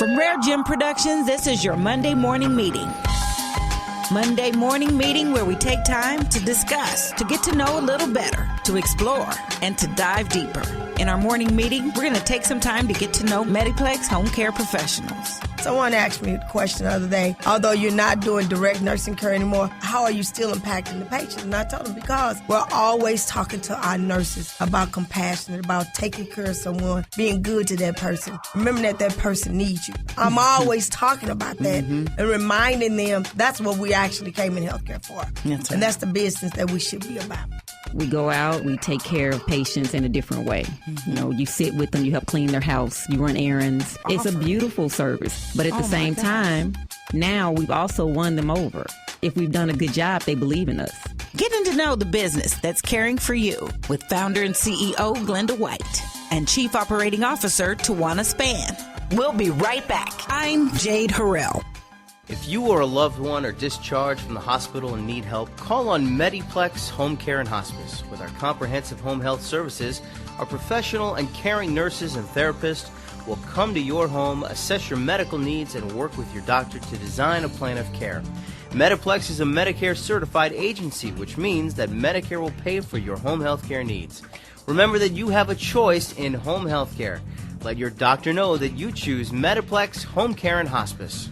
From RareGem Productions, this is your Monday morning meeting. Monday morning meeting where we take time to discuss, to get to know a little better, to explore, and to dive deeper. In our morning meeting, we're going to take some time to get to know MEDIPLEX home care professionals. Someone asked me the question the other day, although you're not doing direct nursing care anymore, how are you still impacting the patient? And I told them, because we're always talking to our nurses about compassion, about taking care of someone, being good to that person, remembering that person needs you. I'm always talking about that and reminding them that's what we actually came in healthcare for. That's right. And that's the business that we should be about. We go out, we take care of patients in a different way. You know, you sit with them, you help clean their house, you run errands. It's a beautiful service. But at the same time, now we've also won them over. If we've done a good job, they believe in us. Getting to know the business that's caring for you with founder and CEO Glenda White and Chief Operating Officer Tawana Spann. We'll be right back. I'm Jade Harrell. If you or a loved one are discharged from the hospital and need help, call on MEDIPLEX Home Care and Hospice. With our comprehensive home health services, our professional and caring nurses and therapists will come to your home, assess your medical needs, and work with your doctor to design a plan of care. MEDIPLEX is a Medicare certified agency, which means that Medicare will pay for your home health care needs. Remember that you have a choice in home health care. Let your doctor know that you choose MEDIPLEX Home Care and Hospice.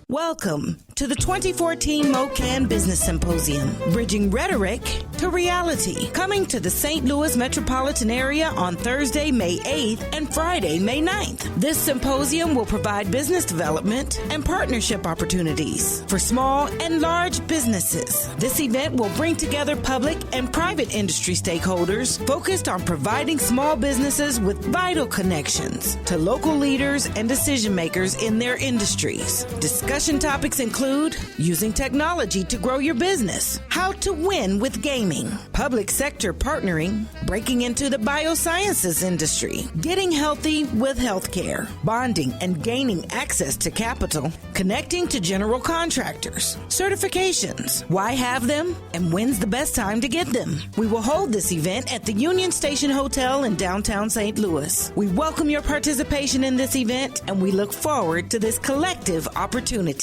Welcome to the 2014 MoCan Business Symposium, bridging rhetoric to reality. Coming to the St. Louis metropolitan area on Thursday, May 8th and Friday, May 9th. This symposium will provide business development and partnership opportunities for small and large businesses. This event will bring together public and private industry stakeholders focused on providing small businesses with vital connections to local leaders and decision makers in their industries. Discussion topics include using technology to grow your business, how to win with gaming, public sector partnering, breaking into the biosciences industry, getting healthy with healthcare, bonding and gaining access to capital, connecting to general contractors, certifications, why have them, and when's the best time to get them. We will hold this event at the Union Station Hotel in downtown St. Louis. We welcome your participation in this event, and we look forward to this collective opportunity.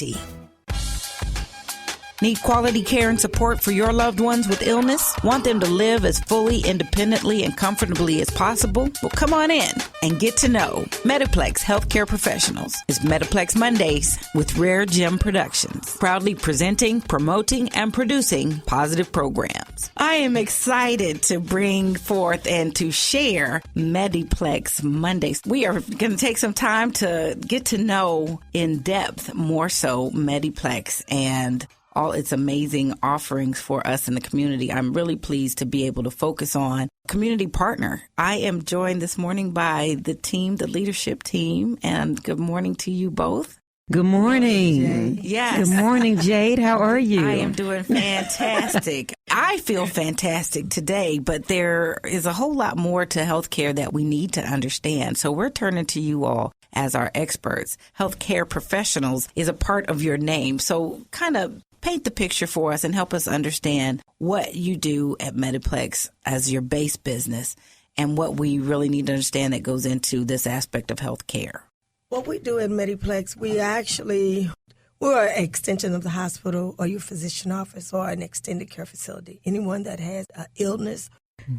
Need quality care and support for your loved ones with illness? Want them to live as fully, independently, and comfortably as possible? Well, come on in and get to know MEDIPLEX Healthcare Professionals. It's MEDIPLEX Mondays with RareGem Productions, proudly presenting, promoting, and producing positive programs. I am excited to bring forth and to share MEDIPLEX Mondays. We are going to take some time to get to know in depth, more so, MEDIPLEX and all its amazing offerings for us in the community. I'm really pleased to be able to focus on community partner. I am joined this morning by the team, the leadership team, and good morning to you both. Good morning. Yes. Good morning, Jade. How are you? I am doing fantastic. I feel fantastic today, but there is a whole lot more to healthcare that we need to understand. So we're turning to you all as our experts. Healthcare professionals is a part of your name. So kind of paint the picture for us and help us understand what you do at MEDIPLEX as your base business and what we really need to understand that goes into this aspect of healthcare. What we do at MEDIPLEX, we're an extension of the hospital or your physician office or an extended care facility. Anyone that has an illness.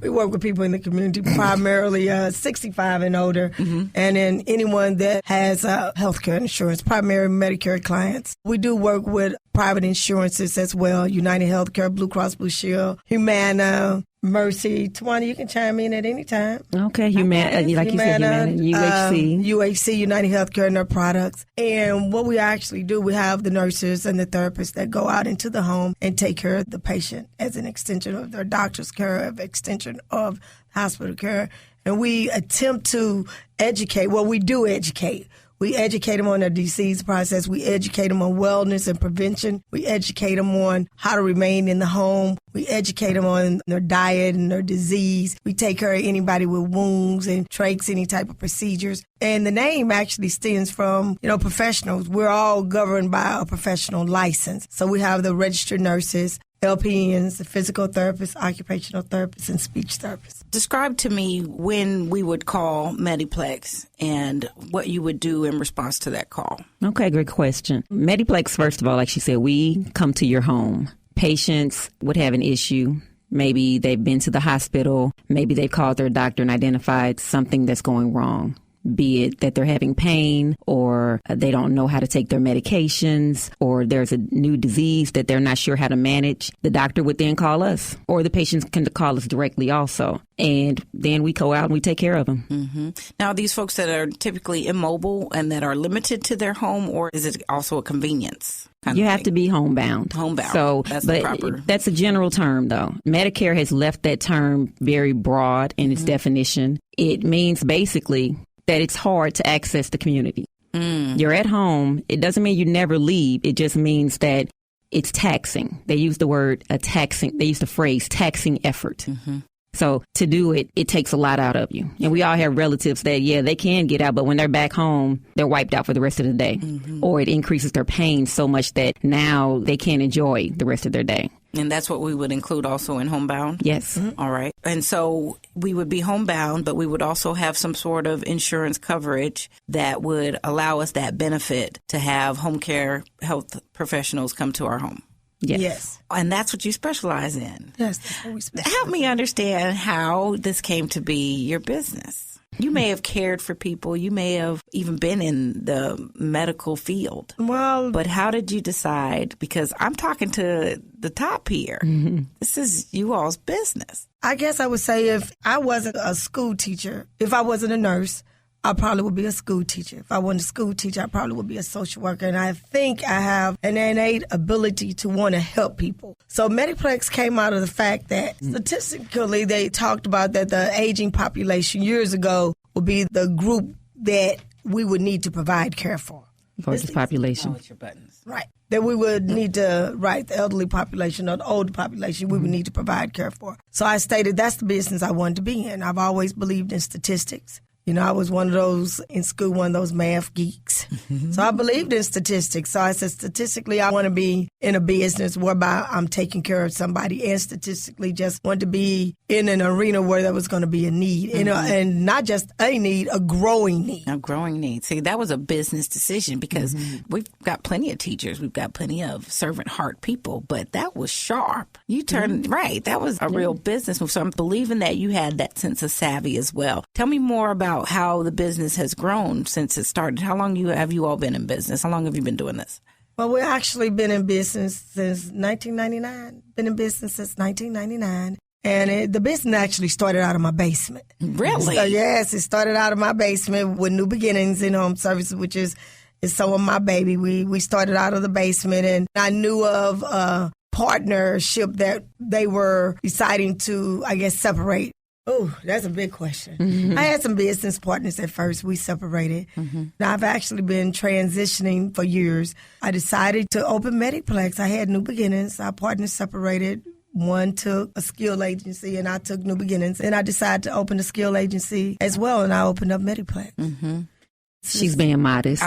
We work with people in the community, primarily 65 and older, and then anyone that has health care insurance, primarily Medicare clients. We do work with private insurances as well, United Healthcare, Blue Cross Blue Shield, Humana, Mercy. Tawana, you can chime in at any time. Okay, Humana, like you said, Humana, UHC, United Healthcare, and their products. And what we actually do, we have the nurses and the therapists that go out into the home and take care of the patient as an extension of their doctor's care, of extension of hospital care. And we attempt to educate. Well, we do educate. We educate them on their disease process. We educate them on wellness and prevention. We educate them on how to remain in the home. We educate them on their diet and their disease. We take care of anybody with wounds and trachs, any type of procedures. And the name actually stems from, professionals. We're all governed by a professional license. So we have the registered nurses LPNs, physical therapists, occupational therapists, and speech therapists. Describe to me when we would call MEDIPLEX and what you would do in response to that call. Okay, great question. MEDIPLEX, first of all, like she said, we come to your home. Patients would have an issue. Maybe they've been to the hospital. Maybe they've called their doctor and identified something that's going wrong, be it that they're having pain or they don't know how to take their medications or there's a new disease that they're not sure how to manage. The doctor would then call us, or the patients can call us directly also. And then we go out and we take care of them. Mm-hmm. Now, these folks that are typically immobile and that are limited to their home, or is it also a convenience? You have to be homebound. Homebound. So, that's but the proper. That's a general term, though. Medicare has left that term very broad in its definition. It means basically that it's hard to access the community. You're at home. It doesn't mean you never leave. It just means that it's taxing. They use the word taxing. They use the phrase taxing effort. So to do it, it takes a lot out of you. And we all have relatives that, yeah, they can get out, but when they're back home, they're wiped out for the rest of the day. Or it increases their pain so much that now they can't enjoy the rest of their day. And that's what we would include also in homebound? Yes. All right. And so we would be homebound, but we would also have some sort of insurance coverage that would allow us that benefit to have home care health professionals come to our home. Yes. And that's what you specialize in. Yes, that's what we specialize. Help me understand how this came to be your business. You may have cared for people. You may have even been in the medical field. Well, but how did you decide? Because I'm talking to the top here. This is you all's business. I guess I would say if I wasn't a school teacher, if I wasn't a nurse, I probably would be a school teacher. If I wasn't a school teacher, I probably would be a social worker. And I think I have an innate ability to want to help people. So MEDIPLEX came out of the fact that statistically they talked about that the aging population years ago would be the group that we would need to provide care for. For this population. Oh, it's your buttons. Right. That we would need to, the elderly population or the older population, we would need to provide care for. So I stated that's the business I wanted to be in. I've always believed in statistics. You know, I was one of those in school, one of those math geeks. So I believed in statistics. So I said, statistically, I want to be in a business whereby I'm taking care of somebody, and statistically just want to be in an arena where there was going to be a need, and not just a need, a growing need. A growing need. See, that was a business decision because we've got plenty of teachers. We've got plenty of servant heart people, but that was sharp. You turned, right, that was a real business move. So I'm believing that you had that sense of savvy as well. Tell me more about how the business has grown since it started. How long have you all been in business? How long have you been doing this? Well, we've actually been in business since 1999. Been in business since 1999. And the business actually started out of my basement. Really? So, yes, it started out of my basement with New Beginnings in Home Services, which is some of my baby. We started out of the basement, and I knew of a partnership that they were deciding to, I guess, separate. Oh, that's a big question. I had some business partners at first. We separated. Now, I've actually been transitioning for years. I decided to open MEDIPLEX. I had New Beginnings. Our partners separated. One took a skill agency, and I took New Beginnings. And I decided to open a skill agency as well, and I opened up MEDIPLEX. She's being modest.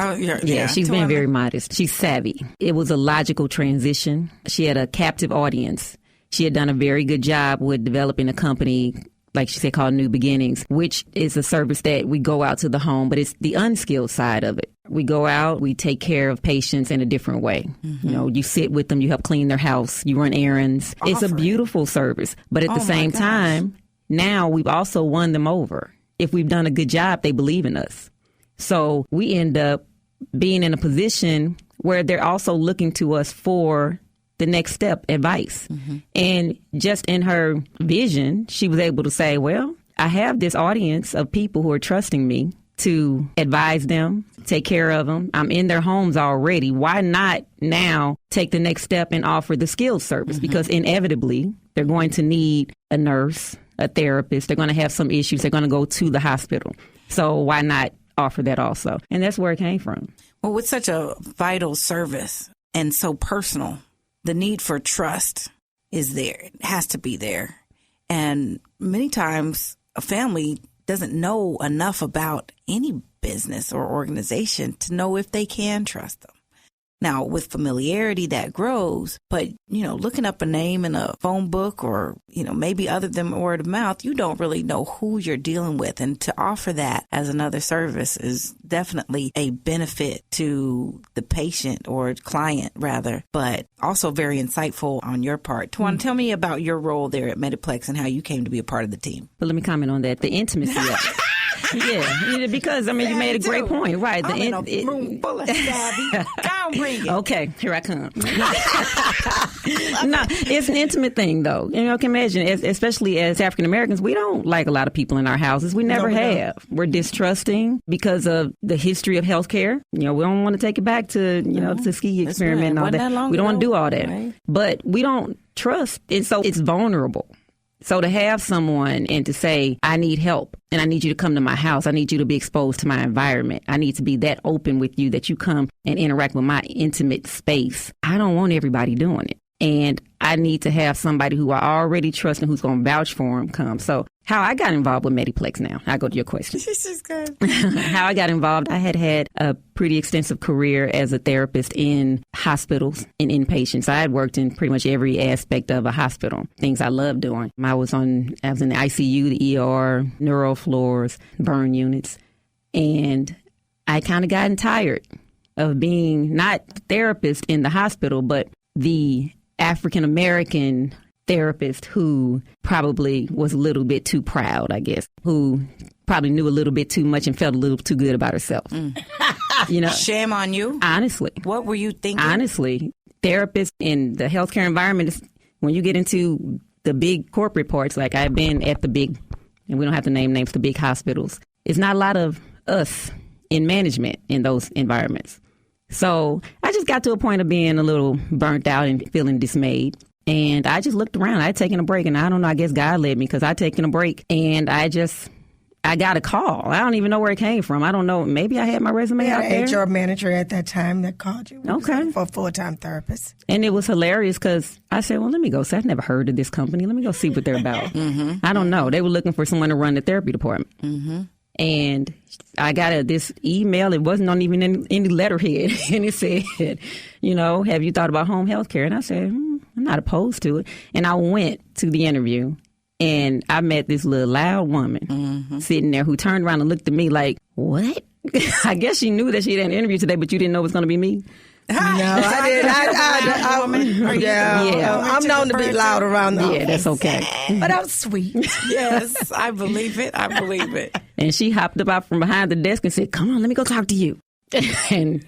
She's being very modest. She's savvy. It was a logical transition. She had a captive audience. She had done a very good job with developing a company, like she said, called New Beginnings, which is a service that we go out to the home, but it's the unskilled side of it. We go out, we take care of patients in a different way. You know, you sit with them, you help clean their house, you run errands. It's a beautiful service. But at the same time, now we've also won them over. If we've done a good job, they believe in us. So we end up being in a position where they're also looking to us for the next step advice. And just in her vision, she was able to say, well, I have this audience of people who are trusting me to advise them, take care of them. I'm in their homes already. Why not now take the next step and offer the skills service? Because inevitably, they're going to need a nurse, a therapist. They're going to have some issues. They're going to go to the hospital. So why not offer that also? And that's where it came from. Well, with such a vital service and so personal, the need for trust is there. It has to be there. And many times a family doesn't know enough about any business or organization to know if they can trust them. Now, with familiarity, that grows, but, looking up a name in a phone book or, maybe other than word of mouth, you don't really know who you're dealing with. And to offer that as another service is definitely a benefit to the patient or client, rather, but also very insightful on your part. Tawana, tell me about your role there at MEDIPLEX and how you came to be a part of the team. But let me comment on that. The intimacy of it. Yeah, because, you made a great point. Right. I'm in a room full of savvy. Come bring it. Okay, here I come. No, it's an intimate thing, though. You can imagine, especially as African Americans, we don't like a lot of people in our houses. We never have. We're distrusting because of the history of healthcare. We don't want to take it back to, the ski experiment and all that. We don't want to do all that. Right? But we don't trust. And so it's vulnerable. So to have someone and to say, I need help and I need you to come to my house. I need you to be exposed to my environment. I need to be that open with you that you come and interact with my intimate space. I don't want everybody doing it. And I need to have somebody who I already trust and who's going to vouch for him come. So how I got involved with MEDIPLEX now, I go to your question. This is good. How I got involved, I had a pretty extensive career as a therapist in hospitals and inpatients. I had worked in pretty much every aspect of a hospital, things I loved doing. I was in the ICU, the ER, neuro floors, burn units. And I kind of gotten tired of being not the therapist in the hospital, but the African-American therapist who probably was a little bit too proud, I guess, who probably knew a little bit too much and felt a little too good about herself. Shame on you. Honestly. What were you thinking? Honestly, therapists in the healthcare environment, when you get into the big corporate parts, like I've been at the big, and we don't have to name names, the big hospitals, it's not a lot of us in management in those environments. So I just got to a point of being a little burnt out and feeling dismayed. And I just looked around. I had taken a break, and I don't know, I guess God led me because I'd taken a break. And I got a call. I don't even know where it came from. I don't know. Maybe I had my resume out there. We had an HR manager at that time that called you. Okay. For a full-time therapist. And it was hilarious because I said, well, let me go. So I've never heard of this company. Let me go see what they're about. I don't know. They were looking for someone to run the therapy department. And I got this email. It wasn't on even any letterhead. And it said, have you thought about home health care? And I said, I'm not opposed to it. And I went to the interview and I met this little loud woman sitting there who turned around and looked at me like, what? I guess she knew that she had an interview today, but you didn't know it was going to be me. No, I did. I'm known to be loud around the office. Yeah, that's okay. But I'm sweet. Yes, I believe it. And she hopped up out from behind the desk and said, come on, let me go talk to you. And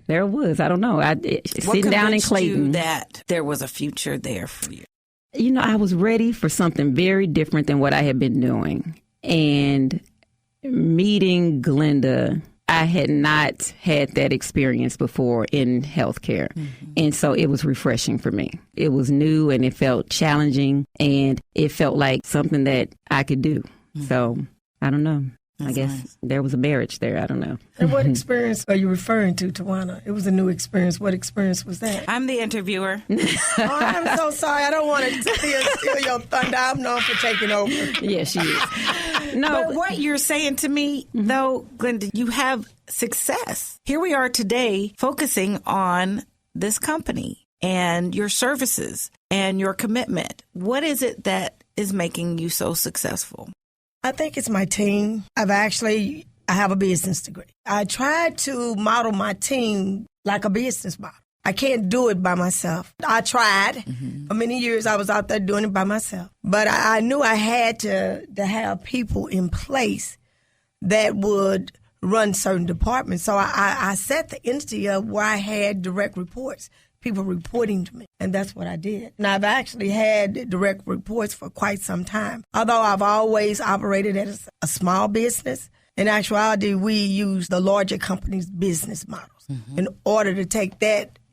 there it was. I don't know. Sitting down in Clayton. You that there was a future there for you? I was ready for something very different than what I had been doing. And meeting Glenda, I had not had that experience before in healthcare. And so it was refreshing for me. It was new and it felt challenging and it felt like something that I could do. So I don't know. I guess there was a marriage there. I don't know. And what experience are you referring to, Tawana? It was a new experience. What experience was that? I'm the interviewer. I'm so sorry. I don't want to steal your thunder. I'm known for taking over. Yeah, she is. No, but what you're saying to me, though, Glenda, you have success. Here we are today focusing on this company and your services and your commitment. What is it that is making you so successful? I think it's my team. I have a business degree. I tried to model my team like a business model. I can't do it by myself. I tried. For many years, I was out there doing it by myself. But I knew I had to have people in place that would run certain departments. So I set the entity up where I had direct reports, people reporting to me. And that's what I did. And I've actually had direct reports for quite some time. Although I've always operated as a small business, in actuality, we use the larger companies' business models in order to take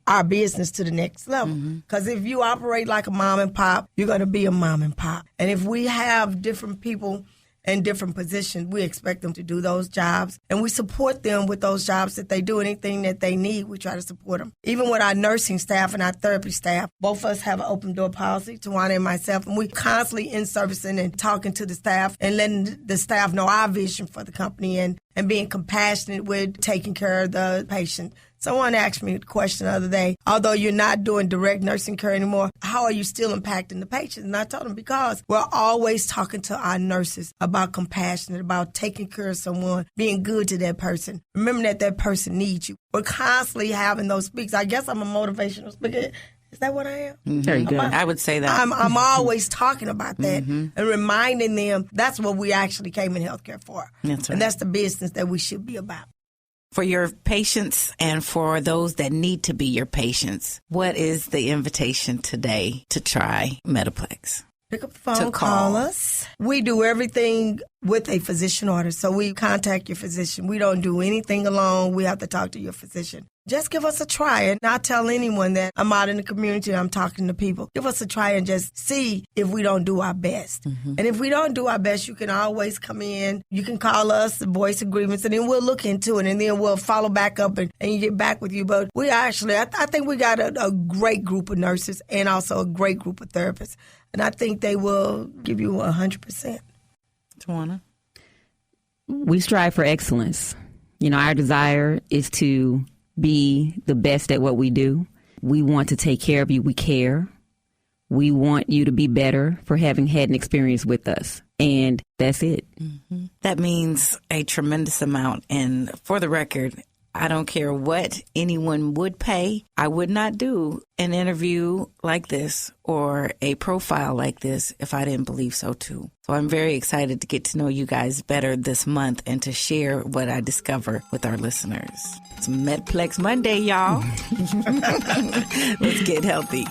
our business to the next level. Because if you operate like a mom and pop, you're going to be a mom and pop. And if we have different people in different positions, we expect them to do those jobs. And we support them with those jobs that they do. Anything that they need, we try to support them. Even with our nursing staff and our therapy staff, both of us have an open door policy, Tawana and myself, and we constantly in servicing and talking to the staff and letting the staff know our vision for the company and being compassionate with taking care of the patient Someone asked me a question the other day, although you're not doing direct nursing care anymore, how are you still impacting the patients? And I told them, because we're always talking to our nurses about compassion, about taking care of someone, being good to that person. Remember that person needs you. We're constantly having those speaks. I guess I'm a motivational speaker. Is that what I am? Mm-hmm. Very good. I would say that. I'm always talking about that and reminding them that's what we actually came in healthcare for. That's right. And that's the business that we should be about. For your patients and for those that need to be your patients, what is the invitation today to try MEDIPLEX? Pick up the phone, call us. We do everything with a physician order. So we contact your physician. We don't do anything alone. We have to talk to your physician. Just give us a try and not tell anyone that I'm out in the community and I'm talking to people. Give us a try and just see if we don't do our best. And if we don't do our best, you can always come in. You can call us, voice agreements, and then we'll look into it and then we'll follow back up and get back with you. But we actually, I think we got a great group of nurses and also a great group of therapists. And I think they will give you 100%. Tawana? We strive for excellence. Our desire is to be the best at what we do. We want to take care of you. We care. We want you to be better for having had an experience with us. And that's it. Mm-hmm. That means a tremendous amount. And for the record, I don't care what anyone would pay. I would not do an interview like this or a profile like this if I didn't believe so too. So I'm very excited to get to know you guys better this month and to share what I discover with our listeners. It's Medi-Plex Monday, y'all. Let's get healthy.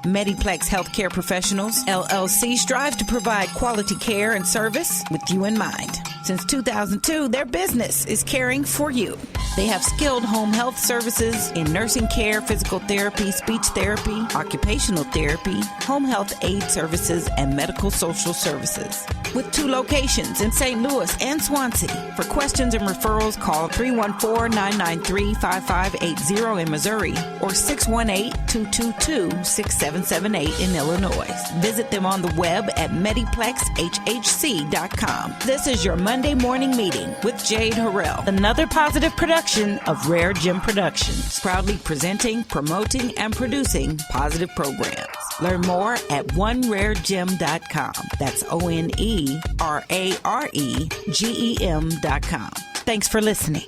Medi-Plex Healthcare Professionals, LLC, strives to provide quality care and service with you in mind. Since 2002, their business is caring for you. They have skilled home health services in nursing care, physical therapy, speech therapy, occupational therapy, home health aid services, and medical social services. With 2 locations in St. Louis and Swansea. For questions and referrals, call 314-993-5580 in Missouri or 618-222-6778 in Illinois. Visit them on the web at MEDIPLEXHHC.com. This is your Monday morning meeting with Jade Harrell, another positive production of RareGem Productions, proudly presenting, promoting, and producing positive programs. Learn more at OneRareGem.com. That's OneRaregem.com. Thanks for listening.